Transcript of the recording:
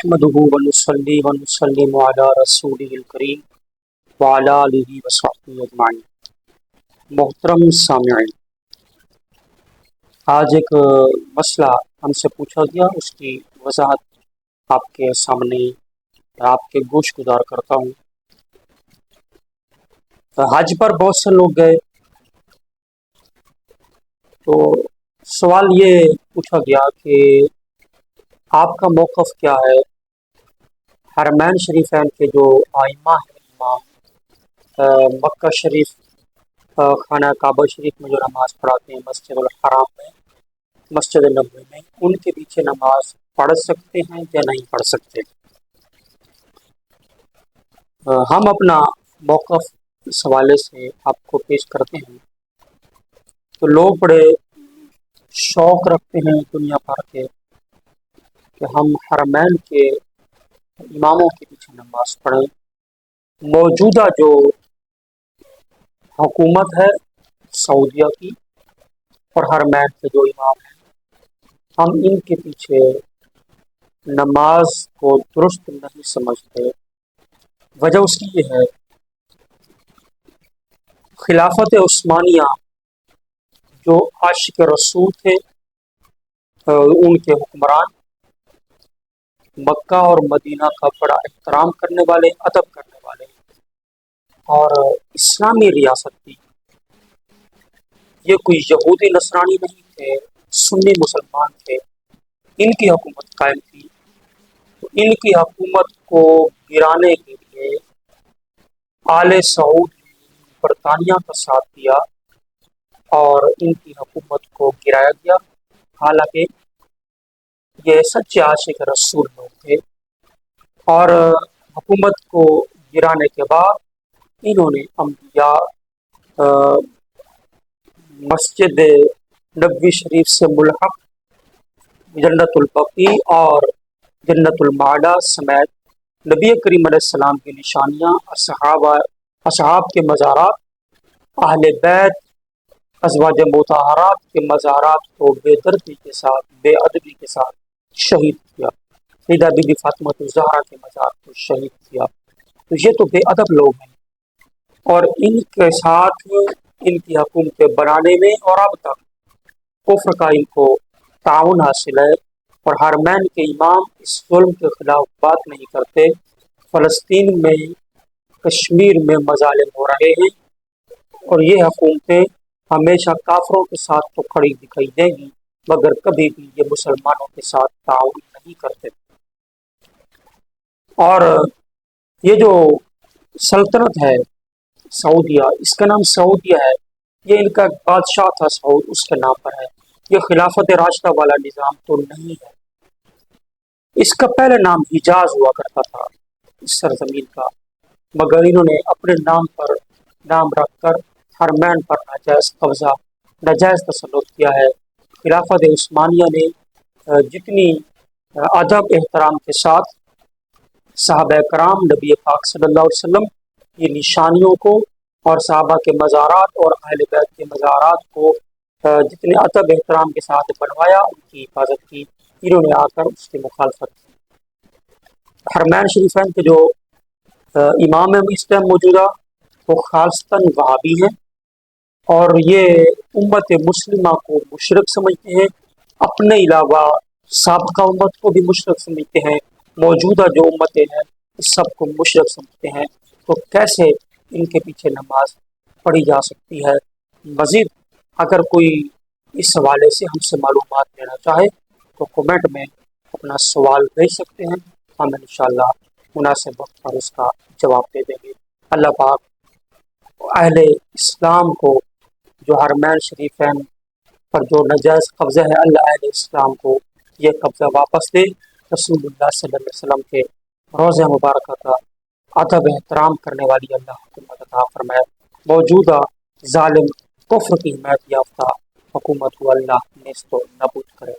نحمده ونصلي ونسلم على رسوله الكريم وعلى آله وصحبه اجمعین۔ محترم سامعین، آج ایک مسئلہ ہم سے پوچھا گیا، اس کی وضاحت آپ کے سامنے آپ کے گوش گزار کرتا ہوں۔ حج پر بہت سے لوگ گئے تو سوال یہ پوچھا گیا کہ آپ کا موقف کیا ہے حرمین شریفین کے جو ائمہ ہیں، امام مکہ شریف خانہ کعبہ شریف میں جو نماز پڑھاتے ہیں، مسجد الحرام میں، مسجد نبوی میں، ان کے پیچھے نماز پڑھ سکتے ہیں یا نہیں پڑھ سکتے؟ ہم اپنا موقف اس حوالے سے آپ کو پیش کرتے ہیں۔ تو لوگ بڑے شوق رکھتے ہیں دنیا بھر کے کہ ہم حرمین کے اماموں کے پیچھے نماز پڑھیں۔ موجودہ جو حکومت ہے سعودیہ کی اور حرمین کے جو امام ہیں، ہم ان کے پیچھے نماز کو درست نہیں سمجھتے۔ وجہ اس کی یہ ہے، خلافت عثمانیہ جو عاشق رسول تھے، ان کے حکمران، مکہ اور مدینہ کا بڑا احترام کرنے والے، ادب کرنے والے اور اسلامی ریاست تھی۔ یہ کوئی یہودی نصرانی نہیں تھے، سنی مسلمان تھے، ان کی حکومت قائم تھی۔ تو ان کی حکومت کو گرانے کے لیے آل سعود نے برطانیہ کا ساتھ دیا اور ان کی حکومت کو گرایا گیا، حالانکہ یہ سچے عاشق رسول لوگ تھے۔ اور حکومت کو گرانے کے بعد انہوں نے انبیاء، مسجد نبوی شریف سے ملحق جنت البقیع اور جنت المعلا سمیت نبی کریم علیہ السلام کی نشانیاں، اصحاب کے مزارات، اہل بیت، ازواج مطہرات کے مزارات کو بے دردی کے ساتھ، بے ادبی کے ساتھ شہید کیا۔ سیدہ بی بی فاطمہ الزہرا کے مزار کو شہید کیا۔ تو یہ تو بے ادب لوگ ہیں، اور ان کے ساتھ ان کی حکومتیں بنانے میں اور اب تک کفر کا ان کو تعاون حاصل ہے۔ اور حرمین کے امام اس ظلم کے خلاف بات نہیں کرتے۔ فلسطین میں، کشمیر میں مظالم ہو رہے ہیں، اور یہ حکومتیں ہمیشہ کافروں کے ساتھ تو کھڑی دکھائی دیں گی، مگر کبھی بھی یہ مسلمانوں کے ساتھ تعاون نہیں کرتے۔ اور یہ جو سلطنت ہے سعودیہ، اس کا نام سعودیہ ہے، یہ ان کا بادشاہ تھا سعود، اس کے نام پر ہے۔ یہ خلافت راشدہ والا نظام تو نہیں ہے۔ اس کا پہلے نام حجاز ہوا کرتا تھا، اس سرزمین کا، مگر انہوں نے اپنے نام پر نام رکھ کر حرمین پر ناجائز قبضہ، ناجائز تسلط کیا ہے۔ خلافت عثمانیہ نے جتنی ادب احترام کے ساتھ صحابہ کرام، نبی پاک صلی اللہ علیہ وسلم کی نشانیوں کو اور صحابہ کے مزارات اور اہل بیت کے مزارات کو جتنے ادب احترام کے ساتھ بنوایا، ان کی حفاظت کی، انہوں نے آ کر اس کی مخالفت کی۔ حرمین شریفین کے جو امام ہیں اس ٹائم موجودہ، وہ خالصتاً وہابی ہیں، اور یہ امت مسلمہ کو مشرک سمجھتے ہیں، اپنے علاوہ سابقہ امت کو بھی مشرک سمجھتے ہیں، موجودہ جو امتیں ہیں اس سب کو مشرک سمجھتے ہیں۔ تو کیسے ان کے پیچھے نماز پڑھی جا سکتی ہے؟ مزید اگر کوئی اس حوالے سے ہم سے معلومات لینا چاہے تو کومنٹ میں اپنا سوال بھیج سکتے ہیں، ہم انشاءاللہ مناسب وقت پر اس کا جواب دے دیں گے۔ اللہ پاک اہل اسلام کو، جو حرمین شریفین پر جو ناجائز قبضہ ہے، اللہ اہل اسلام کو یہ قبضہ واپس دے۔ رسول اللہ صلی اللہ علیہ وسلم کے روضہ مبارکہ کا ادب احترام کرنے والی اللہ حکومت عطا فرمائے۔ موجودہ ظالم کفر کی حمایت یافتہ حکومت کو اللہ نیست و نابود کرے۔